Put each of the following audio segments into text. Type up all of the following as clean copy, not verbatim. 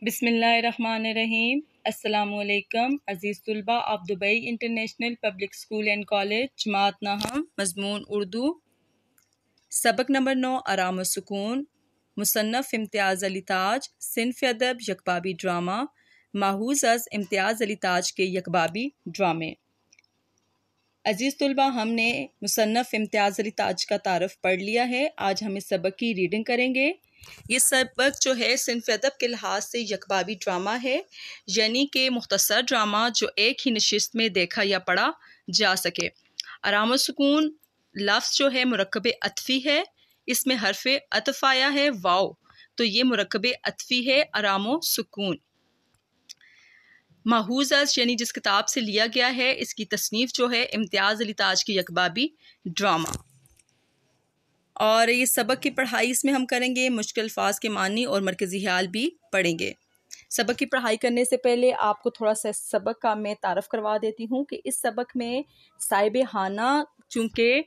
بسم اللہ الرحمن الرحیم۔ السلام علیکم عزیز طلبہ of Dubai international public school and college, جماعت نہم، مضمون اردو، سبق نمبر 9 آرام و سکون، مصنف امتیاز علی تاج، صنف ادب یکبابی ڈرامہ، ماخوذ از امتیاز علی تاج کے یکبابی ڈرامے۔ عزیز طلبہ، ہم نے مصنف امتیاز علی تاج کا تعارف پڑھ لیا ہے۔ آج ہم اس سبق کی ریڈنگ کریں گے۔ یہ سبق جو ہے صنف ادب کے لحاظ سے یکبابی ڈرامہ ہے، یعنی کہ مختصر ڈرامہ جو ایک ہی نشست میں دیکھا یا پڑھا جا سکے۔ آرام و سکون لفظ جو ہے مرکب عطفی ہے، اس میں حرف عطف آیا ہے واو، تو یہ مرکب عطفی ہے آرام و سکون۔ ماخوذ از یعنی جس کتاب سے لیا گیا ہے، اس کی تصنیف جو ہے امتیاز علی تاج کی یکبابی ڈرامہ۔ اور یہ سبق کی پڑھائی اس میں ہم کریں گے، مشکل الفاظ کے معنی اور مرکزی خیال بھی پڑھیں گے۔ سبق کی پڑھائی کرنے سے پہلے آپ کو تھوڑا سا سبق کا میں تعارف کروا دیتی ہوں کہ اس سبق میں صاحب خانہ چونکہ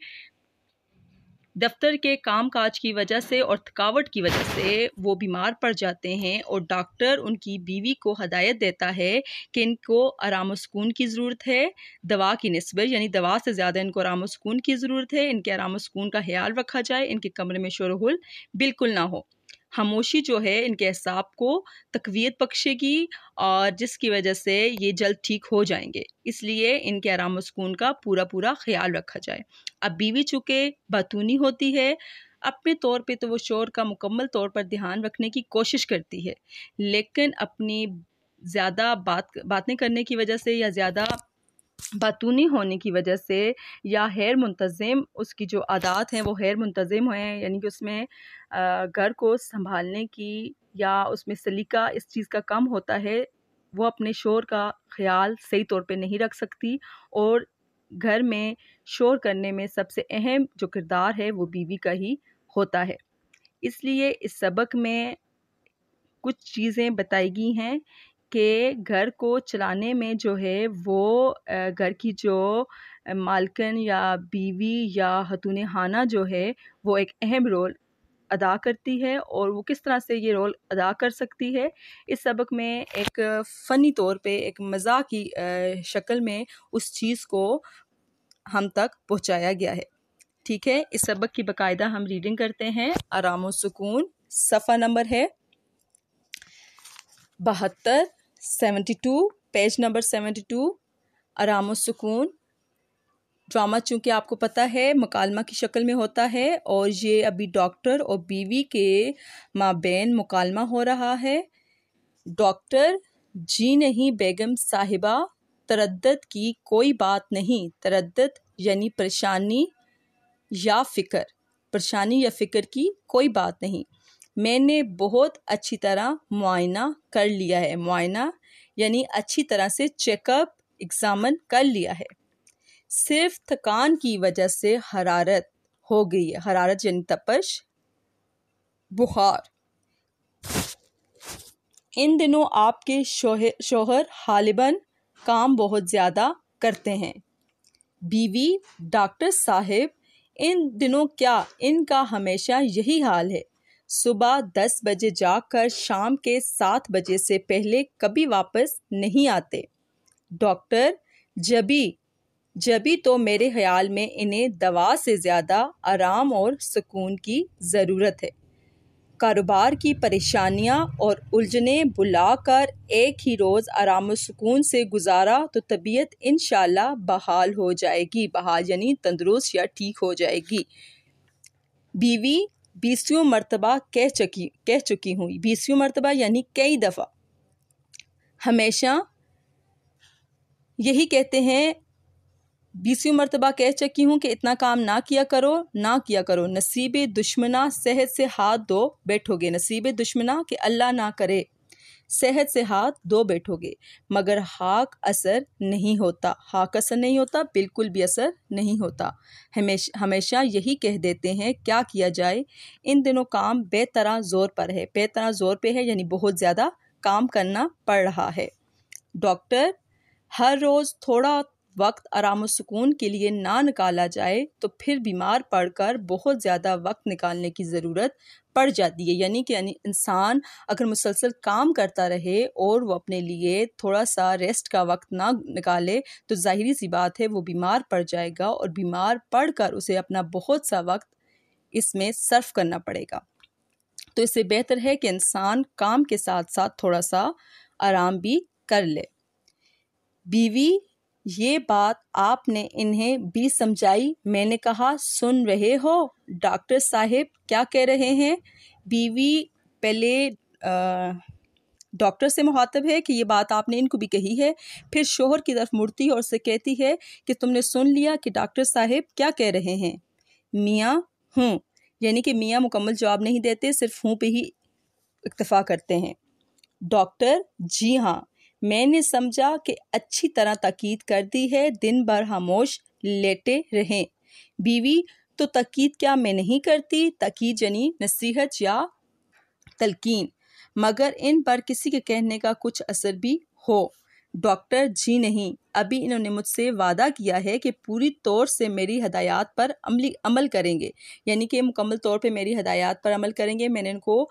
دفتر کے کام کاج کی وجہ سے اور تھکاوٹ کی وجہ سے وہ بیمار پڑ جاتے ہیں، اور ڈاکٹر ان کی بیوی کو ہدایت دیتا ہے کہ ان کو آرام و سکون کی ضرورت ہے، دوا کی نسبت، یعنی دوا سے زیادہ ان کو آرام و سکون کی ضرورت ہے، ان کے آرام و سکون کا خیال رکھا جائے، ان کے کمرے میں شور و غل بالکل نہ ہو۔ خاموشی جو ہے ان کے اعصاب کو تقویت بخشے گی، اور جس کی وجہ سے یہ جلد ٹھیک ہو جائیں گے، اس لیے ان کے آرام و سکون کا پورا خیال رکھا جائے۔ اب بیوی چونکہ باتونی ہوتی ہے، اپنے طور پہ تو وہ شوہر کا مکمل طور پر دھیان رکھنے کی کوشش کرتی ہے، لیکن اپنی زیادہ باتیں کرنے کی وجہ سے یا زیادہ باتونی ہونے کی وجہ سے یا غیر منتظم اس کی جو عادات ہیں وہ غیر منتظم ہیں، یعنی کہ اس میں گھر کو سنبھالنے کی یا اس میں سلیقہ اس چیز کا کم ہوتا ہے، وہ اپنے شوہر کا خیال صحیح طور پہ نہیں رکھ سکتی، اور گھر میں شور کرنے میں سب سے اہم جو کردار ہے وہ بیوی کا ہی ہوتا ہے۔ اس لیے اس سبق میں کچھ چیزیں بتائی گئی ہیں کہ گھر کو چلانے میں جو ہے وہ گھر کی جو مالکن یا بیوی یا خاتون خانہ جو ہے وہ ایک اہم رول ادا کرتی ہے، اور وہ کس طرح سے یہ رول ادا کر سکتی ہے۔ اس سبق میں ایک فنی طور پہ ایک مزاح کی شکل میں اس چیز کو ہم تک پہنچایا گیا ہے۔ ٹھیک ہے، اس سبق کی باقاعدہ ہم ریڈنگ کرتے ہیں۔ آرام و سکون، صفحہ نمبر ہے 72، 72، پیج نمبر 72۔ آرام و سکون ڈرامہ چونکہ آپ کو پتہ ہے مکالمہ کی شکل میں ہوتا ہے، اور یہ ابھی ڈاکٹر اور بیوی کے مابین مکالمہ ہو رہا ہے۔ ڈاکٹر: جی نہیں بیگم صاحبہ، تردد کی کوئی بات نہیں۔ تردد یعنی پریشانی یا فکر کی کوئی بات نہیں، میں نے بہت اچھی طرح معائنہ کر لیا ہے۔ معائنہ یعنی اچھی طرح سے چیک اپ، ایگزامن کر لیا ہے۔ صرف تھکان کی وجہ سے حرارت ہو گئی ہے۔ حرارت یعنی تپش، بخار۔ ان دنوں آپ کے شوہر غالباً کام بہت زیادہ کرتے ہیں۔ بیوی: ڈاکٹر صاحب، ان دنوں کیا، ان کا ہمیشہ یہی حال ہے۔ صبح 10 بجے جا کر شام کے 7 بجے سے پہلے کبھی واپس نہیں آتے۔ ڈاکٹر: جبھی تو میرے خیال میں انہیں دوا سے زیادہ آرام اور سکون کی ضرورت ہے۔ کاروبار کی پریشانیاں اور الجھنیں بھلا کر ایک ہی روز آرام و سکون سے گزارا تو طبیعت انشاءاللہ بحال ہو جائے گی۔ بحال یعنی تندرست یا ٹھیک ہو جائے گی۔ بیوی: 20 مرتبہ کہہ چکی ہوں۔ 20 مرتبہ یعنی کئی دفعہ، ہمیشہ یہی کہتے ہیں، 20 مرتبہ کہہ چکی ہوں کہ اتنا کام نہ کیا کرو۔ نصیب دشمنا صحت سے ہاتھ دھو بیٹھو گے۔ نصیب دشمنا کہ اللہ نہ کرے، صحت سے ہاتھ دھو بیٹھو گے، مگر حاک اثر نہیں ہوتا، بالکل بھی اثر نہیں ہوتا۔ ہمیشہ یہی کہہ دیتے ہیں، کیا کیا جائے، ان دنوں کام بے طرح زور پر ہے۔ بے طرح زور پہ ہے یعنی بہت زیادہ کام کرنا پڑ رہا ہے۔ ڈاکٹر: ہر روز تھوڑا وقت آرام و سکون کے لیے نہ نکالا جائے تو پھر بیمار پڑ کر بہت زیادہ وقت نکالنے کی ضرورت پڑ جاتی ہے. یعنی کہ انسان اگر مسلسل کام کرتا رہے اور وہ اپنے لیے تھوڑا سا ریسٹ کا وقت نہ نکالے تو ظاہری سی بات ہے وہ بیمار پڑ جائے گا، اور بیمار پڑ کر اسے اپنا بہت سا وقت اس میں صرف کرنا پڑے گا. تو اس سے بہتر ہے کہ انسان کام کے ساتھ ساتھ تھوڑا سا آرام بھی کر لے. بیوی، یہ بات آپ نے انہیں بھی سمجھائی؟ میں نے کہا، سن رہے ہو ڈاکٹر صاحب کیا کہہ رہے ہیں؟ بیوی پہلے ڈاکٹر سے مخاطب ہے کہ یہ بات آپ نے ان کو بھی کہی ہے، پھر شوہر کی طرف مڑتی ہے اور سے کہتی ہے کہ تم نے سن لیا کہ ڈاکٹر صاحب کیا کہہ رہے ہیں؟ میاں ہوں، یعنی کہ میاں مکمل جواب نہیں دیتے، صرف ہوں پہ ہی اکتفا کرتے ہیں. ڈاکٹر، جی ہاں، میں نے سمجھا کہ اچھی طرح تاکید کر دی ہے، دن بھر خاموش لیٹے رہیں. بیوی، تو تاکید کیا میں نہیں کرتی؟ تاکید یعنی نصیحت یا تلقین، مگر ان پر کسی کے کہنے کا کچھ اثر بھی ہو. ڈاکٹر، جی نہیں، ابھی انہوں نے مجھ سے وعدہ کیا ہے کہ پوری طور سے میری ہدایات پر عمل کریں گے، یعنی کہ مکمل طور پہ میری ہدایات پر عمل کریں گے. میں نے ان کو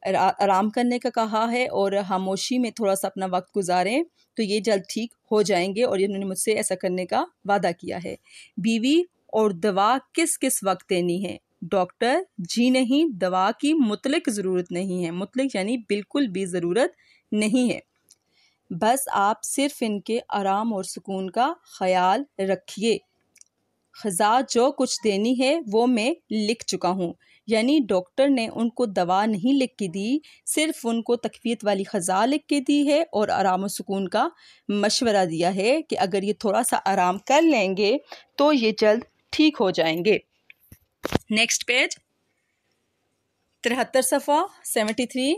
آرام کرنے کا کہا ہے اور خاموشی میں تھوڑا سا اپنا وقت گزاریں تو یہ جلد ٹھیک ہو جائیں گے، اور انہوں نے مجھ سے ایسا کرنے کا وعدہ کیا ہے. بیوی، اور دوا کس کس وقت دینی ہے؟ ڈاکٹر، جی نہیں، دوا کی مطلق ضرورت نہیں ہے. مطلق یعنی بالکل بھی ضرورت نہیں ہے، بس آپ صرف ان کے آرام اور سکون کا خیال رکھیے. غذا جو کچھ دینی ہے وہ میں لکھ چکا ہوں. یعنی ڈاکٹر نے ان کو دوا نہیں لکھ کے دی، صرف ان کو تقویت والی غذا لکھ کے دی ہے اور آرام و سکون کا مشورہ دیا ہے کہ اگر یہ تھوڑا سا آرام کر لیں گے تو یہ جلد ٹھیک ہو جائیں گے. نیکسٹ پیج 73 صفحہ 73.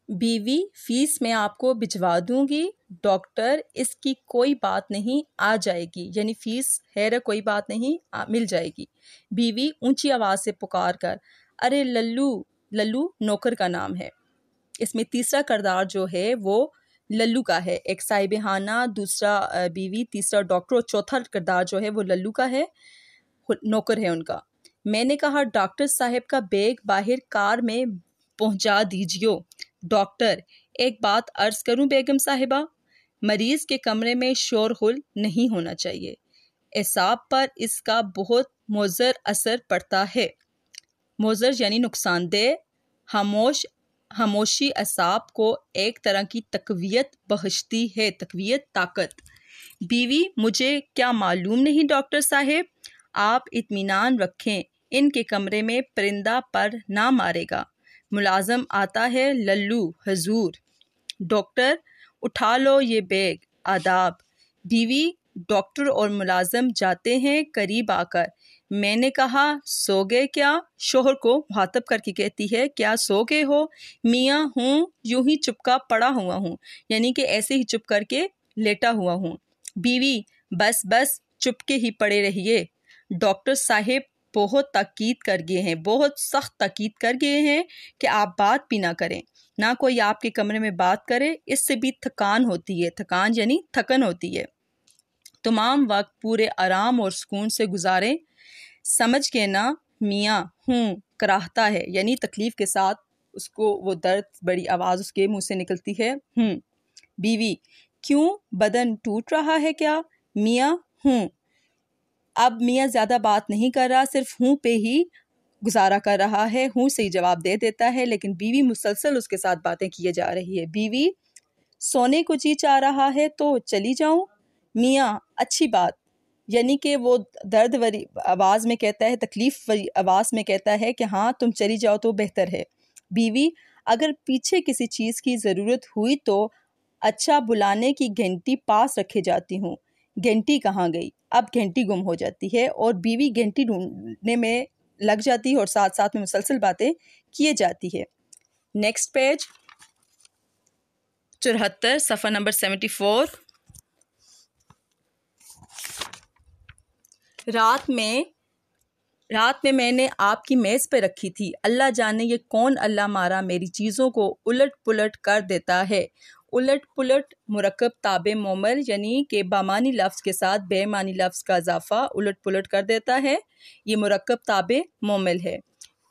بیوی، فیس میں آپ کو بھجوا دوں گی. ڈاکٹر، اس کی کوئی بات نہیں، آ جائے گی. یعنی فیس ہے کوئی بات نہیں، مل جائے گی. بیوی اونچی آواز سے پکار کر، ارے للو. للو نوکر کا نام ہے. اس میں تیسرا کردار جو ہے وہ للو کا ہے، ایک صاحب خانہ، دوسرا بیوی، تیسرا ڈاکٹر، اور چوتھا کردار جو ہے وہ للو کا ہے، نوکر ہے ان کا. میں نے کہا، ڈاکٹر صاحب کا بیگ باہر کار میں پہنچا دیجیو. ڈاکٹر، ایک بات عرض کروں بیگم صاحبہ، مریض کے کمرے میں شور غل نہیں ہونا چاہیے، اعصاب پر اس کا بہت مضر اثر پڑتا ہے. مضر یعنی نقصان دہ. خاموشی اعصاب کو ایک طرح کی تقویت بخشتی ہے، تقویت، طاقت. بیوی، مجھے کیا معلوم نہیں ڈاکٹر صاحب. آپ اطمینان رکھیں، ان کے کمرے میں پرندہ پر نہ مارے گا. ملازم آتا ہے. للو، حضور. ڈاکٹر، اٹھا لو یہ بیگ. آداب. بیوی، ڈاکٹر اور ملازم جاتے ہیں. قریب آ کر میں نے کہا، سو گئے کیا؟ شوہر کو مخاطب کر کے کہتی ہے، کیا سو گئے ہو؟ میاں ہوں، یوں ہی چپکا پڑا ہوا ہوں، یعنی کہ ایسے ہی چپ کر کے لیٹا ہوا ہوں. بیوی، بس بس چپکے ہی پڑے رہیے. ڈاکٹر صاحب بہت تاکید کر گئے ہیں، بہت سخت تاکید کر گئے ہیں کہ آپ بات بھی نہ کریں، نہ کوئی آپ کے کمرے میں بات کرے، اس سے بھی تھکان ہوتی ہے. تھکان یعنی تھکن ہوتی ہے. تمام وقت پورے آرام اور سکون سے گزاریں. سمجھ کے نا؟ میاں ہوں، کراہتا ہے، یعنی تکلیف کے ساتھ اس کو وہ درد، بڑی آواز اس کے منہ سے نکلتی ہے. بیوی، کیوں، بدن ٹوٹ رہا ہے کیا؟ میاں ہوں. اب میاں زیادہ بات نہیں کر رہا، صرف ہوں پہ ہی گزارا کر رہا ہے، ہوں سے ہی جواب دے دیتا ہے، لیکن بیوی مسلسل اس کے ساتھ باتیں کیے جا رہی ہے. بیوی، سونے کو جی چاہ رہا ہے تو چلی جاؤں. میاں، اچھی بات. یعنی کہ وہ درد بھری آواز میں کہتا ہے، تکلیف بھری آواز میں کہتا ہے کہ ہاں تم چلی جاؤ تو بہتر ہے. بیوی، اگر پیچھے کسی چیز کی ضرورت ہوئی تو اچھا، بلانے کی گھنٹی پاس رکھے جاتی ہوں. گھنٹی کہاں گئی؟ اب گھنٹی گم ہو جاتی ہے اور بیوی گھنٹی ڈھونڈنے میں لگ جاتی ہے اور ساتھ ساتھ میں مسلسل باتیں کیے جاتی ہے. نیکسٹ پیج 74 صفحہ نمبر 74. رات میں نے آپ کی میز پہ رکھی تھی. اللہ جانے یہ کون اللہ مارا میری چیزوں کو الٹ پلٹ کر دیتا ہے. الٹ پلٹ مرکب تاب مومل یعنی کہ بامانی لفظ کے ساتھ بے معنی لفظ کا اضافہ الٹ پلٹ کر دیتا ہے، یہ مرکب تاب مومل ہے۔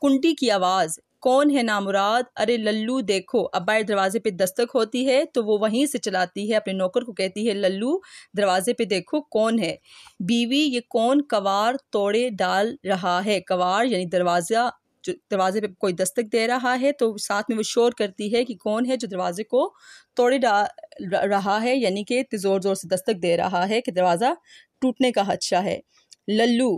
کنڈی کی آواز، کون ہے نامراد، ارے للو دیکھو۔ اب باہر دروازے پہ دستک ہوتی ہے تو وہ وہیں سے چلاتی ہے، اپنے نوکر کو کہتی ہے للو دروازے پہ دیکھو کون ہے۔ بیوی، یہ کون کوار توڑے ڈال رہا ہے، کوار یعنی دروازے پہ کوئی دستک دے رہا ہے تو ساتھ میں وہ شور کرتی ہے کہ کون ہے جو دروازے کو توڑے ڈال رہا ہے، یعنی کہ زور زور سے دستک دے رہا ہے کہ دروازہ ٹوٹنے کا خدشہ ہے۔ للو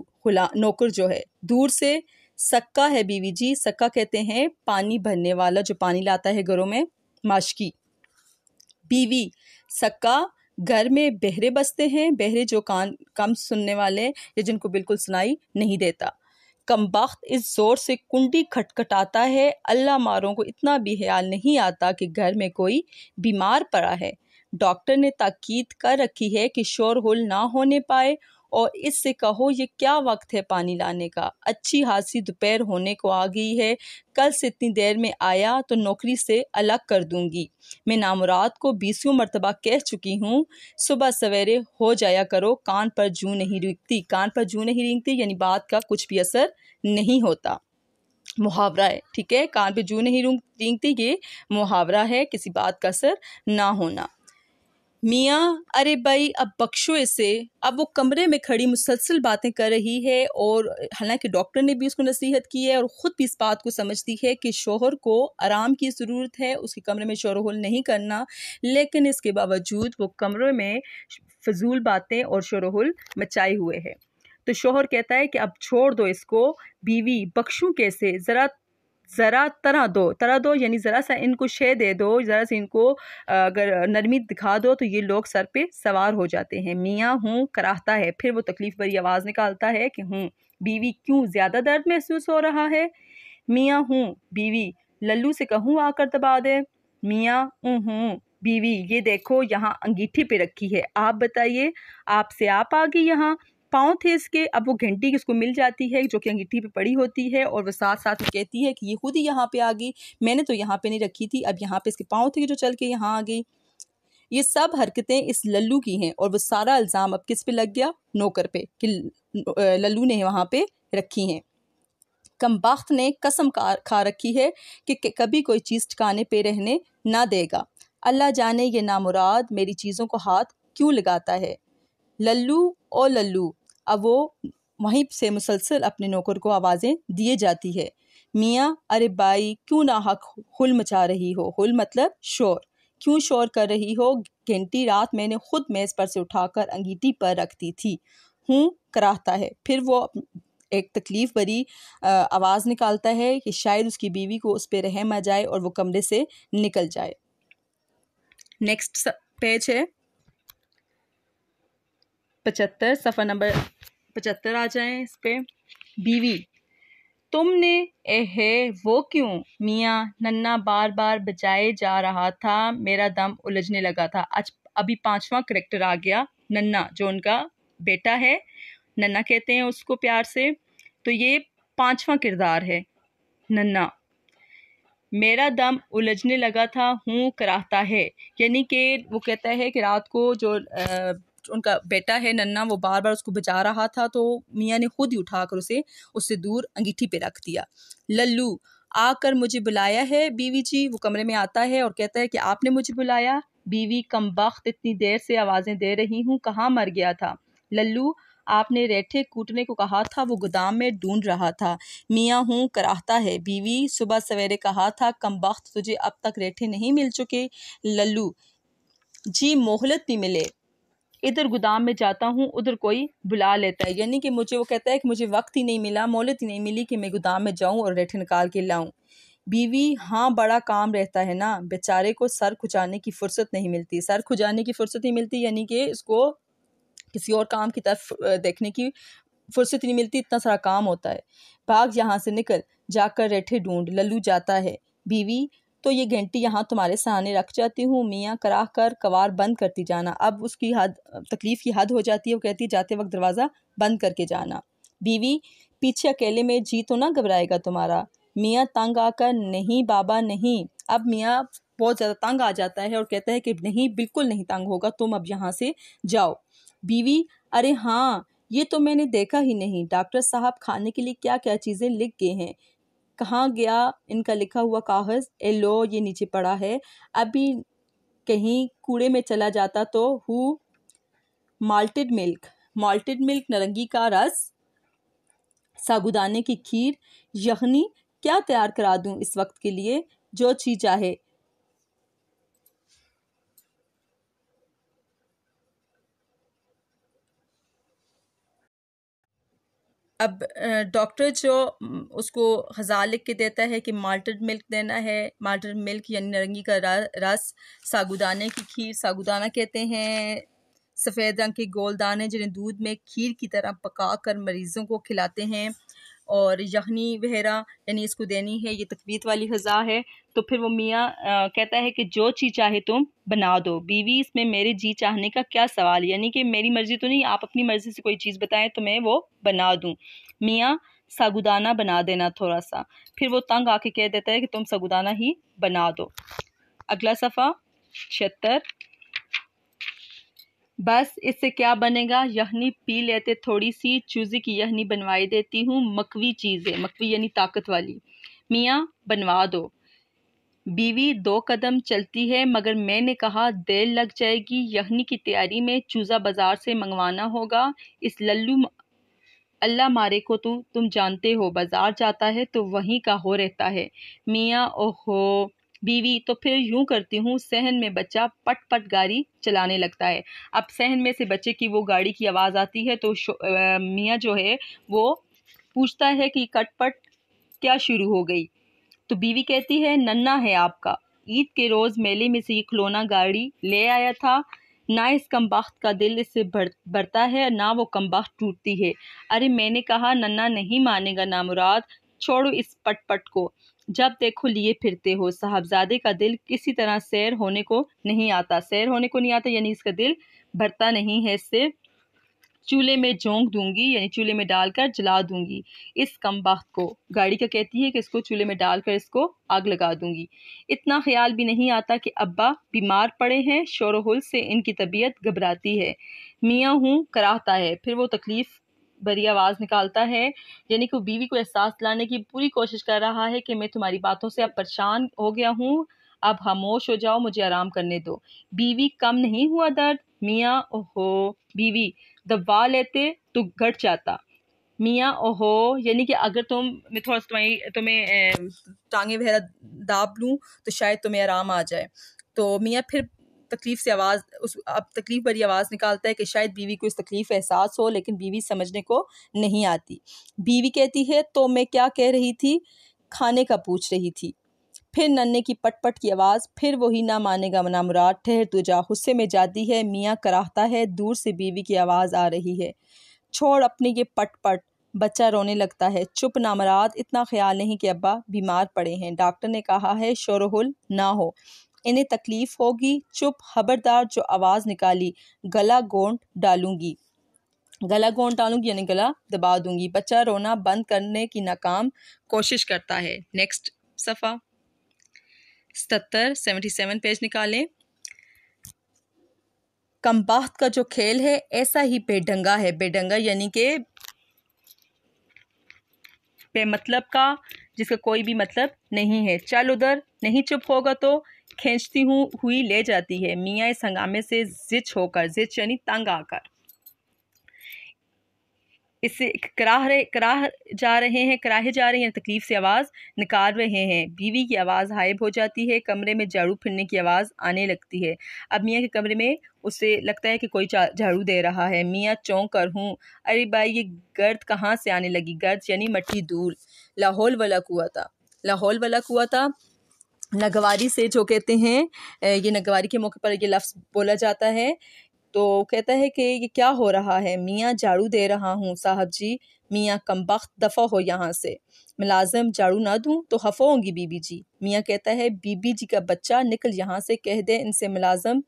نوکر جو ہے، دور سے، سکا ہے بیوی جی، سکا کہتے ہیں پانی بھرنے والا جو پانی لاتا ہے گھروں میں، ماشکی۔ بیوی، سکا، گھر میں بہرے بستے ہیں، بہرے جو کان کم سننے والے یا جن کو بالکل سنائی نہیں دیتا۔ کمبخت، اس زور سے کنڈی کھٹکھٹاتا ہے، اللہ ماروں کو اتنا بھی خیال نہیں آتا کہ گھر میں کوئی بیمار پڑا ہے۔ ڈاکٹر نے تاکید کر رکھی ہے کہ شور غل نہ ہونے پائے، اور اس سے کہو یہ کیا وقت ہے پانی لانے کا، اچھی خاصی دوپہر ہونے کو آ گئی ہے، کل سے اتنی دیر میں آیا تو نوکری سے الگ کر دوں گی۔ میں نامراد کو 20 مرتبہ کہہ چکی ہوں صبح سویرے ہو جایا کرو، کان پر جوں نہیں رینگتی۔ کان پر جوں نہیں رینگتی یعنی بات کا کچھ بھی اثر نہیں ہوتا، محاورہ ہے، ٹھیک ہے، کان پہ جوں نہیں رینگتی یہ محاورہ ہے، کسی بات کا اثر نہ ہونا۔ میاں، ارے بھائی اب بخشو اسے۔ اب وہ کمرے میں کھڑی مسلسل باتیں کر رہی ہے، اور حالانکہ ڈاکٹر نے بھی اس کو نصیحت کی ہے اور خود بھی اس بات کو سمجھتی ہے کہ شوہر کو آرام کی ضرورت ہے، اس کے کمرے میں شور و غل نہیں کرنا، لیکن اس کے باوجود وہ کمرے میں فضول باتیں اور شور و غل مچائے ہوئے ہے۔ تو شوہر کہتا ہے کہ اب چھوڑ دو اس کو۔ بیوی، بخشوں کیسے، ذرا طرح دو یعنی ذرا سا ان کو شے دے دو، ذرا سا ان کو اگر نرمی دکھا دو تو یہ لوگ سر پہ سوار ہو جاتے ہیں۔ میاں، ہوں کراہتا ہے، پھر وہ تکلیف بھری آواز نکالتا ہے کہ ہوں۔ بیوی، کیوں، زیادہ درد محسوس ہو رہا ہے؟ میاں، ہوں۔ بیوی، للو سے کہوں آ کر دبا دے؟ میاں، ہوں۔ بیوی، یہ دیکھو یہاں انگیٹھی پہ رکھی ہے، آپ بتائیے، آپ سے آپ آ گئی یہاں، پاؤں تھے اس کے۔ اب وہ گھنٹی اس کو مل جاتی ہے جو کہ انگیٹھی پہ پڑی ہوتی ہے، اور وہ ساتھ ساتھ میں کہتی ہے کہ یہ خود ہی یہاں پہ آ گئی، میں نے تو یہاں پہ نہیں رکھی تھی، اب یہاں پہ اس کے پاؤں تھے جو چل کے یہاں آ گئی۔ یہ سب حرکتیں اس للو کی ہیں، اور وہ سارا الزام اب کس پہ لگ گیا؟ نوکر پہ، کہ للو نے وہاں پہ رکھی ہیں۔ کمبخت نے قسم کھا رکھی ہے کہ کبھی کوئی چیز ٹھکانے پہ رہنے نہ دے گا، اللہ جانے یہ نامراد میری چیزوں کو ہاتھ کیوں لگاتا ہے۔ للو، او للو، اب وہ وہیں سے مسلسل اپنے نوکر کو آوازیں دیے جاتی ہے۔ میاں، ارے بائی کیوں ناحق ہل مچا رہی ہو، ہل مطلب شور، کیوں شور کر رہی ہو، گھنٹی رات میں نے خود میز پر سے اٹھا کر انگیٹھی پر رکھ دی تھی۔ ہوں کراہتا ہے، پھر وہ ایک تکلیف بھری آواز نکالتا ہے کہ شاید اس کی بیوی کو اس پہ رحم آ جائے اور وہ کمرے سے نکل جائے۔ نیکسٹ پیج ہے 75، صفحہ نمبر 75 آ جائیں اس پہ۔ بیوی، تم نے ہے وہ کیوں؟ میاں، ننا بار بار بجائے جا رہا تھا، میرا دم الجھنے لگا تھا۔ ابھی 5واں کریکٹر آ گیا، ننا، جو ان کا بیٹا ہے، ننا کہتے ہیں اس کو پیار سے، تو یہ 5واں کردار ہے ننا۔ میرا دم الجھنے لگا تھا، ہوں کراہتا ہے، یعنی کہ وہ کہتا ہے کہ رات کو جو ان کا بیٹا ہے ننا، وہ بار بار اس کو بجا رہا تھا تو میاں نے خود ہی اٹھا کر اسے اس سے دور انگیٹھی پہ رکھ دیا۔ للو، آ کر مجھے بلایا ہے بیوی جی؟ وہ کمرے میں آتا ہے اور کہتا ہے کہ آپ نے مجھے بلایا؟ بیوی، کمبخت، اتنی دیر سے آوازیں دے رہی ہوں، کہاں مر گیا تھا؟ للو، آپ نے ریٹھے کوٹنے کو کہا تھا، وہ گودام میں ڈھونڈ رہا تھا۔ میاں، ہوں کراہتا ہے۔ بیوی، صبح سویرے کہا تھا، کمبخت، تجھے اب تک ریٹھے نہیں مل چکے؟ للو، جی مہلت بھی ملے، ادھر گودام میں جاتا ہوں، ادھر کوئی بلا لیتا ہے، یعنی کہ مجھے وہ کہتا ہے کہ مجھے وقت ہی نہیں ملا، مہلت ہی نہیں ملی کہ میں گودام میں جاؤں اور ریٹھے نکال کے لاؤں۔ بیوی، ہاں بڑا کام رہتا ہے نا، بیچارے کو سر کھجانے کی فرصت نہیں ملتی۔ سر کھجانے کی فرصت نہیں ملتی یعنی کہ اس کو کسی اور کام کی طرف دیکھنے کی فرصت نہیں ملتی، اتنا سارا کام ہوتا ہے۔ بھاگ یہاں سے، نکل، جا کر ریٹھے ڈھونڈ۔ للو جاتا ہے۔ بیوی، تو یہ گھنٹی یہاں تمہارے سامنے رکھ جاتی ہوں، میاں کراہ کر کوار بند کرتی جانا۔ اب اس کی تکلیف کی حد ہو جاتی ہے، وہ کہتی ہے جاتے وقت دروازہ بند کر کے جانا۔ بیوی، پیچھے اکیلے میں جی تو نہ گھبرائے گا تمہارا؟ میاں تنگ آ کر، نہیں بابا نہیں۔ اب میاں بہت زیادہ تنگ آ جاتا ہے اور کہتا ہے کہ نہیں بالکل نہیں تنگ ہوگا، تم اب یہاں سے جاؤ۔ بیوی: ارے ہاں یہ تو میں نے دیکھا ہی نہیں، ڈاکٹر صاحب کھانے کے لیے کیا کیا چیزیں لکھ گئے ہیں، کہاں گیا ان کا لکھا ہوا کاغذ؟ اے لو یہ نیچے پڑا ہے، ابھی کہیں کوڑے میں چلا جاتا تو مالٹڈ ملک، نارنگی کا رس، ساگودانے کی کھیر، یخنی، کیا تیار کرا دوں اس وقت کے لیے؟ جو چیز چاہے۔ اب ڈاکٹر جو اس کو غذا لکھ کے دیتا ہے کہ مالٹڈ ملک دینا ہے، مالٹڈ ملک یعنی نارنگی کا رس، ساگودانے کی کھیر، ساگودانہ کہتے ہیں سفید رنگ کے گول دانے جنہیں دودھ میں کھیر کی طرح پکا کر مریضوں کو کھلاتے ہیں، اور یخنی وغیرہ یعنی اس کو دینی ہے، یہ تقویت والی غذا ہے۔ تو پھر وہ میاں کہتا ہے کہ جو چیز چاہے تم بنا دو۔ بیوی: اس میں میرے جی چاہنے کا کیا سوال، یعنی کہ میری مرضی تو نہیں، آپ اپنی مرضی سے کوئی چیز بتائیں تو میں وہ بنا دوں۔ میاں: ساگودانہ بنا دینا تھوڑا سا۔ پھر وہ تنگ آ کے کہہ دیتا ہے کہ تم ساگودانہ ہی بنا دو۔ اگلا صفحہ 76۔ بس اس سے کیا بنے گا، یخنی پی لیتے تھوڑی سی، چوزے کی یخنی بنوائی دیتی ہوں، مکوی چیز ہے، مکوی یعنی طاقت والی۔ میاں: بنوا دو۔ بیوی 2 قدم چلتی ہے مگر میں نے کہا دیر لگ جائے گی، یخنی کی تیاری میں چوزہ بازار سے منگوانا ہوگا، اس للو اللہ مارے کو تو تم جانتے ہو، بازار جاتا ہے تو وہیں کا ہو رہتا ہے۔ میاں: اوہو۔ بیوی: تو پھر یوں کرتی ہوں، صحن میں بچہ پٹ پٹ گاڑی چلانے لگتا ہے۔ اب صحن میں سے بچے کی وہ گاڑی کی آواز آتی ہے تو میاں جو ہے وہ پوچھتا ہے کہ کٹ پٹ کیا شروع ہو گئی؟ تو بیوی کہتی ہے ننھا ہے آپ کا، عید کے روز میلے میں سے یہ کھلونا گاڑی لے آیا تھا، نہ اس کمبخت کا دل اس سے بھرتا ہے نہ وہ کمبخت ٹوٹتی ہے۔ ارے میں نے کہا ننھا نہیں مانے گا نامراد، چھوڑو اس پٹ پٹ کو، جب دیکھو لیے پھرتے ہو، صاحبزادے کا دل کسی طرح سیر ہونے کو نہیں آتا، سیر ہونے کو نہیں آتا یعنی اس کا دل بھرتا نہیں ہے، اس سے چولہے میں جھونک دوں گی یعنی چولہے میں ڈال کر جلا دوں گی اس کمبخت کو۔ گاڑی کا کہتی ہے کہ اس کو چولہے میں ڈال کر اس کو آگ لگا دوں گی۔ اتنا خیال بھی نہیں آتا کہ ابا بیمار پڑے ہیں، شور و غل سے ان کی طبیعت گھبراتی ہے۔ میاں ہوں کراہتا ہے، پھر وہ تکلیف بھری آواز نکالتا ہے، یعنی کہ وہ بیوی کو احساس دلانے کی پوری کوشش کر رہا ہے کہ میں تمہاری باتوں سے اب پریشان ہو گیا ہوں، اب خاموش ہو جاؤ، مجھے آرام کرنے دو۔ بیوی: کم نہیں ہوا درد؟ میاں: اوہو۔ بیوی: دبا لیتے تو گھٹ جاتا۔ میاں: اوہو، یعنی کہ اگر میں تھوڑا سا تمہیں ٹانگیں وغیرہ داب لوں تو شاید تمہیں آرام آ جائے۔ تو میاں پھر اب تکلیف بھری آواز نکالتا ہے کہ شاید بیوی کو اس تکلیف احساس ہو، لیکن بیوی سمجھنے کو نہیں آتی۔ بیوی کہتی ہے تو میں کیا کہہ رہی تھی، کھانے کا پوچھ رہی تھی۔ پھر ننھے کی پٹ پٹ کی آواز، پھر وہی نہ مانے گا نامراد، ٹھہر تو جا، غصے میں جاتی ہے۔ میاں کراہتا ہے، دور سے بیوی کی آواز آ رہی ہے، چھوڑ اپنے یہ پٹ پٹ، بچہ رونے لگتا ہے، چپ نامراد، اتنا خیال نہیں کہ ابا بیمار پڑے ہیں، ڈاکٹر نے کہا ہے شور و غل نہ ہو، انہیں تکلیف ہوگی، چپ، خبردار جو آواز نکالی گلا گھونٹ ڈالوں گی یعنی گلا دبا دوں گی۔ بچہ رونا بند کرنے کی ناکام کوشش کرتا ہے۔ نیکسٹ صفحہ 77 پیج نکالیں۔ کمبخت کا جو کھیل ہے ایسا ہی بے ڈنگا ہے، بے ڈنگا یعنی کہ بے مطلب کا، جس کا کوئی بھی مطلب نہیں ہے، چل ادھر، نہیں چپ ہوگا تو کھینچتی ہوئی لے جاتی ہے۔ میاں اس ہنگامے سے زچ ہو کر، زچ یعنی تنگ آ کر، اس سے کراہے جا رہے ہیں، تکلیف سے آواز نکال رہے ہیں۔ بیوی کی آواز غائب ہو جاتی ہے، کمرے میں جھاڑو پھرنے کی آواز آنے لگتی ہے۔ اب میاں کے کمرے میں اسے لگتا ہے کہ کوئی جھاڑو دے رہا ہے۔ میاں چونک کر ہوں، ارے بھائی یہ گرد کہاں سے آنے لگی؟ گرد یعنی مٹی دھول۔ لا حول ولا قوت، ناگواری سے جو کہتے ہیں، یہ ناگواری کے موقع پر یہ لفظ بولا جاتا ہے، تو کہتا ہے کہ یہ کیا ہو رہا ہے؟ میاں جھاڑو دے رہا ہوں صاحب جی۔ میاں کمبخت دفع ہو یہاں سے، ملازم جھاڑو نہ دوں تو خفا ہوں گی بی بی جی۔ میاں کہتا ہے بی بی جی کا بچہ، نکل یہاں سے، کہہ دے ان سے ملازم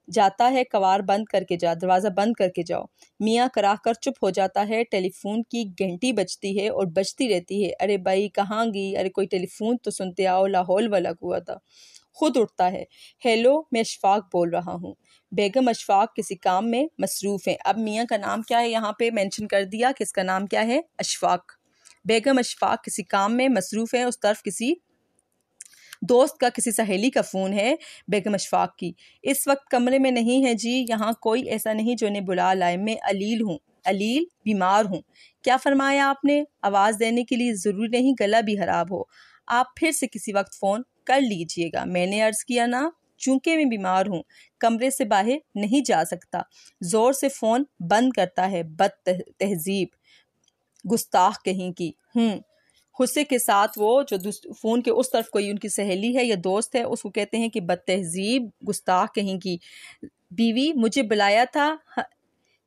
جاتا ہے، کوار بند کر کے جا، دروازہ بند کر کے جاؤ۔ میاں کراہ کر چپ ہو جاتا ہے، ٹیلی فون کی گھنٹی بجتی ہے اور بجتی رہتی ہے، ارے بھائی کہاں گئی، ارے کوئی ٹیلی فون تو سنتے آؤ، لا حول ولا قوت۔ خود اٹھتا ہے. ہیلو، میں اشفاق بول رہا ہوں. بیگم اشفاق کسی کام میں مصروف ہیں. اب میاں کا نام کیا ہے یہاں پہ مینشن کر دیا کہ اس کا نام کیا ہے، اشفاق. بیگم اشفاق کسی کام میں مصروف ہیں. اس طرف کسی دوست کا، کسی سہیلی کا فون ہے بیگم اشفاق کی. اس وقت کمرے میں نہیں ہے جی، یہاں کوئی ایسا نہیں جو انہیں بلا لائے. میں علیل ہوں. علیل، بیمار ہوں. کیا فرمایا آپ نے؟ آواز دینے کے لیے ضروری نہیں گلا بھی خراب ہو. آپ پھر سے کسی وقت فون کر لیجئے گا. میں نے عرض کیا نا، چونکہ میں بیمار ہوں کمرے سے باہر نہیں جا سکتا. زور سے فون بند کرتا ہے. بد تہذیب، گستاخ کہیں کی. غصے کے ساتھ وہ جو فون کے اس طرف کوئی ان کی سہیلی ہے یا دوست ہے، اس کو کہتے ہیں کہ بد تہذیب، گستاخ کہیں کی. بیوی، مجھے بلایا تھا.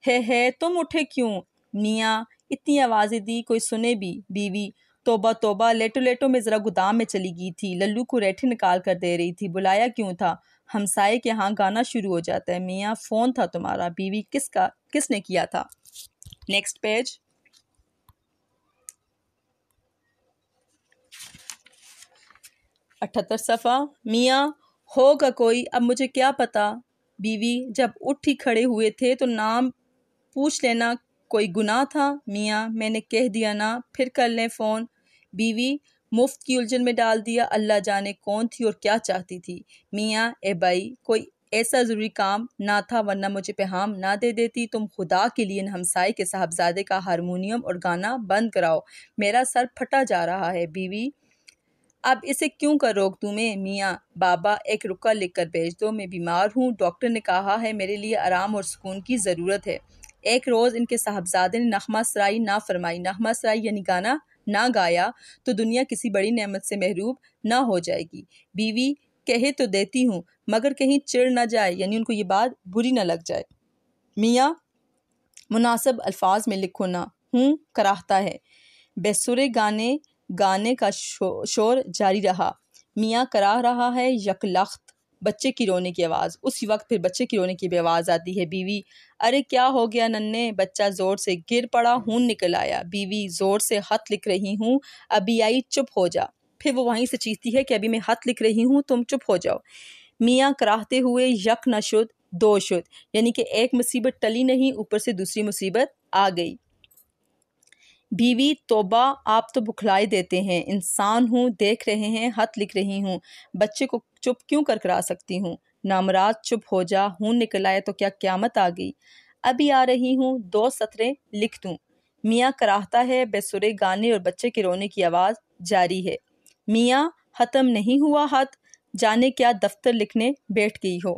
ہے تم اٹھے کیوں؟ میاں، اتنی آوازیں دی کوئی سنے بھی. بیوی، توبہ توبہ، لیٹو لیٹو میں ذرا گودام میں چلی گئی تھی. للو کو ریٹھی نکال کر دے رہی تھی. بلایا کیوں تھا؟ ہمسائے کے ہاں گانا شروع ہو جاتا ہے. میاں، فون تھا تمہارا. بیوی، کس نے کیا تھا؟ Next page. 78 صفحہ. میاں، ہوگا کوئی، اب مجھے کیا پتا. بیوی، جب اٹھ ہی کھڑے ہوئے تھے تو نام پوچھ لینا کوئی گناہ تھا. میاں، میں نے کہہ دیا نا، پھر کر لیں فون. بیوی، مفت کی الجھن میں ڈال دیا. اللہ جانے کون تھی اور کیا چاہتی تھی. میاں، اے بھائی، کوئی ایسا ضروری کام نہ تھا ورنہ مجھے پیغام نہ دے دیتی. تم خدا کے لیے ہمسائے کے صاحبزادے کا ہارمونیم اور گانا بند کراؤ، میرا سر پھٹا جا رہا ہے. بیوی، اب اسے کیوں کر روک دوں میں؟ میاں، بابا ایک رکا لکھ کر بھیج دو. میں بیمار ہوں، ڈاکٹر نے کہا ہے میرے لیے آرام اور سکون کی ضرورت ہے. ایک روز ان کے صاحبزادے نے نغمہ سرائی نہ فرمائی. نغمہ سرائی یعنی گانا نہ گایا تو دنیا کسی بڑی نعمت سے محروم نہ ہو جائے گی. بیوی، کہے تو دیتی ہوں مگر کہیں چڑ نہ جائے، یعنی ان کو یہ بات بری نہ لگ جائے. میاں، مناسب الفاظ میں لکھو نا. کراہتا ہے. بے گانے کا شور جاری رہا. میاں، کراہ رہا ہے یک لخت. بچے کی رونے کی آواز. اسی وقت پھر بچے کی رونے کی بھی آواز آتی ہے. بیوی، ارے کیا ہو گیا ننے؟ بچہ زور سے گر پڑا، خون نکل آیا. بیوی، زور سے خط لکھ رہی ہوں، ابھی آئی، چپ ہو جا. پھر وہ وہیں سے چیختی ہے کہ ابھی میں خط لکھ رہی ہوں، تم چپ ہو جاؤ. میاں کراہتے ہوئے، یک نہ شد دو شد، یعنی کہ ایک مصیبت ٹلی نہیں، اوپر سے دوسری مصیبت آ گئی. بیوی، توبہ، آپ تو بکھلائی دیتے ہیں. انسان ہوں، دیکھ رہے ہیں خط لکھ رہی ہوں. بچے کو چپ کیوں کرا سکتی ہوں؟ نامراد، چپ ہو جا. خون نکل آیا تو کیا قیامت آ گئی؟ ابھی آ رہی ہوں، 2 سطریں لکھ دوں. میاں کراہتا ہے. بے سرے گانے اور بچے کے رونے کی آواز جاری ہے. میاں، ختم نہیں ہوا خط، جانے کیا دفتر لکھنے بیٹھ گئی ہو.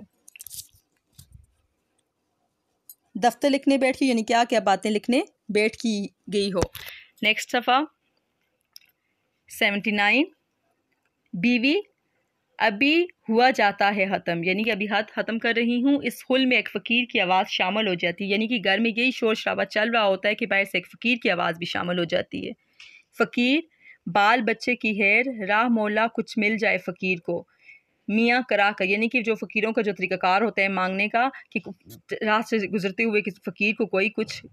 دفتر لکھنے بیٹھ گئی یعنی کیا باتیں لکھنے بیٹھ کی گئی ہو. نیکسٹ صفحہ 79. بیوی، ابھی ہوا جاتا ہے ختم، یعنی کہ ابھی خط ختم کر رہی ہوں. اس خل میں ایک فقیر کی آواز شامل ہو جاتی ہے، یعنی کہ گھر میں یہی شور شرابہ چل رہا ہوتا ہے کہ باہر سے ایک فقیر کی آواز بھی شامل ہو جاتی ہے. فقیر، بال بچے کی خیر، راہ مولا کچھ مل جائے فقیر کو. میاں کرا کر، یعنی کہ جو فقیروں کا جو طریقہ کار ہوتا ہے مانگنے کا، کہ راہ سے گزرتے ہوئے کسی فقیر کو کوئی کچھ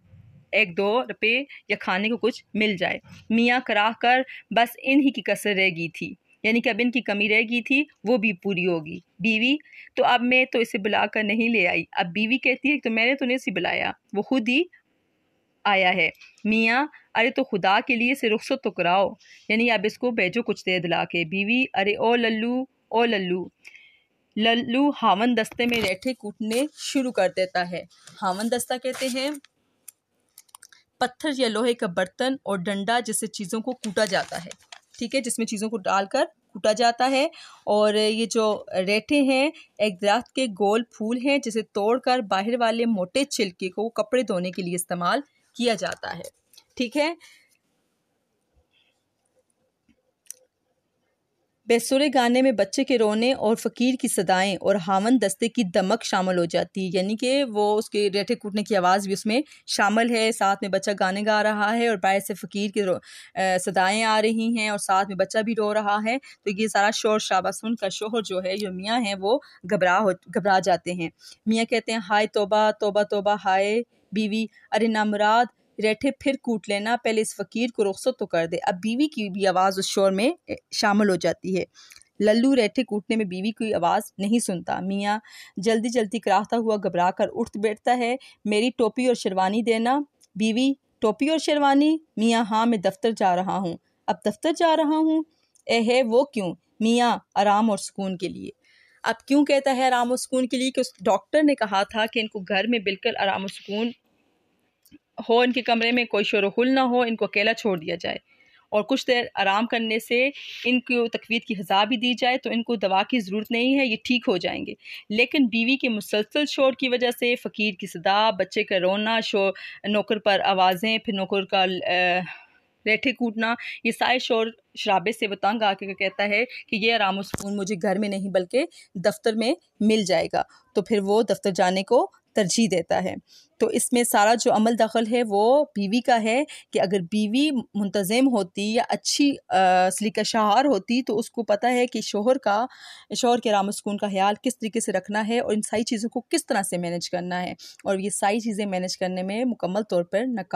1-2 روپے یا کھانے کو کچھ مل جائے. میاں کرا کر، بس ان ہی کی کسر رہ گئی تھی، یعنی کہ اب ان کی کمی رہ گئی تھی، وہ بھی پوری ہوگی. بیوی، تو اب میں تو اسے بلا کر نہیں لے آئی. اب بیوی کہتی ہے کہ تو میں نے تو نہیں اسے بلایا، وہ خود ہی آیا ہے. میاں، ارے تو خدا کے لیے اسے رخصت تو کراؤ، یعنی اب اس کو بھیجو کچھ دے دلا کے. بیوی، ارے او للو، او للو. للو ہاون دستے میں ریٹھے کوٹنے شروع کر دیتا ہے. ہاون دستہ کہتے ہیں پتھر یا لوہے کا برتن اور ڈنڈا جس سے چیزوں کو کوٹا جاتا ہے، ٹھیک ہے، جس میں چیزوں کو ڈال کر کوٹا جاتا ہے. اور یہ جو ریٹھے ہیں ایک درخت کے گول پھول ہیں جسے توڑ کر باہر والے موٹے چھلکے کو کپڑے دھونے کے لیے استعمال کیا جاتا ہے، ٹھیک ہے. بے سرے گانے میں بچے کے رونے اور فقیر کی صدائیں اور ہاون دستے کی دمک شامل ہو جاتی ہے، یعنی کہ وہ اس کے ریٹھے کوٹنے کی آواز بھی اس میں شامل ہے. ساتھ میں بچہ گانے گا رہا ہے اور باہر سے فقیر کی صدائیں آ رہی ہیں اور ساتھ میں بچہ بھی رو رہا ہے. تو یہ سارا شور شرابہ سن کر شوہر جو ہے، جو میاں ہیں، وہ گھبرا جاتے ہیں. میاں کہتے ہیں ہائے توبہ توبہ توبہ ہائے. بیوی، ارے نامراد، ریٹھے پھر کوٹ لینا، پہلے اس فقیر کو رخصت تو کر دے. اب بیوی کی بھی آواز اس شور میں شامل ہو جاتی ہے. للو ریٹھے کوٹنے میں بیوی کی آواز نہیں سنتا۔ میاں جلدی جلدی کراہتا ہوا گھبرا کر اٹھ بیٹھتا ہے۔ میری ٹوپی اور شیروانی دینا۔ بیوی ٹوپی اور شیروانی؟ میاں ہاں، میں دفتر جا رہا ہوں۔ اب دفتر جا رہا ہوں؟ ہے وہ کیوں؟ میاں آرام اور سکون کے لیے۔ اب کیوں کہتا ہے آرام و سکون کے لیے؟ کہ اس ڈاکٹر نے کہا تھا کہ ان کو گھر میں بالکل آرام و سکون ہو، ان کے کمرے میں کوئی شور و غل نہ ہو، ان کو اکیلا چھوڑ دیا جائے اور کچھ دیر آرام کرنے سے ان کو تقویت کی غذا بھی دی جائے تو ان کو دوا کی ضرورت نہیں ہے، یہ ٹھیک ہو جائیں گے۔ لیکن بیوی کے مسلسل شور کی وجہ سے، فقیر کی صدا، بچے کا رونا، نوکر پر آوازیں، پھر نوکر کا ریٹھے کوٹنا، یہ سارے شور شرابے سے وہ تنگ آ کے کہتا ہے کہ یہ آرام و سکون مجھے گھر میں نہیں بلکہ دفتر میں مل جائے گا، تو پھر وہ دفتر جانے کو ترجیح دیتا ہے۔ تو اس میں سارا جو عمل دخل ہے وہ بیوی کا ہے کہ اگر بیوی منتظم ہوتی یا اچھی سلیقہ شعار ہوتی تو اس کو پتہ ہے کہ شوہر کے آرام و سکون کا خیال کس طریقے سے رکھنا ہے اور ان ساری چیزوں کو کس طرح سے مینیج کرنا ہے، اور یہ ساری چیزیں مینیج کرنے میں مکمل طور پر ناکام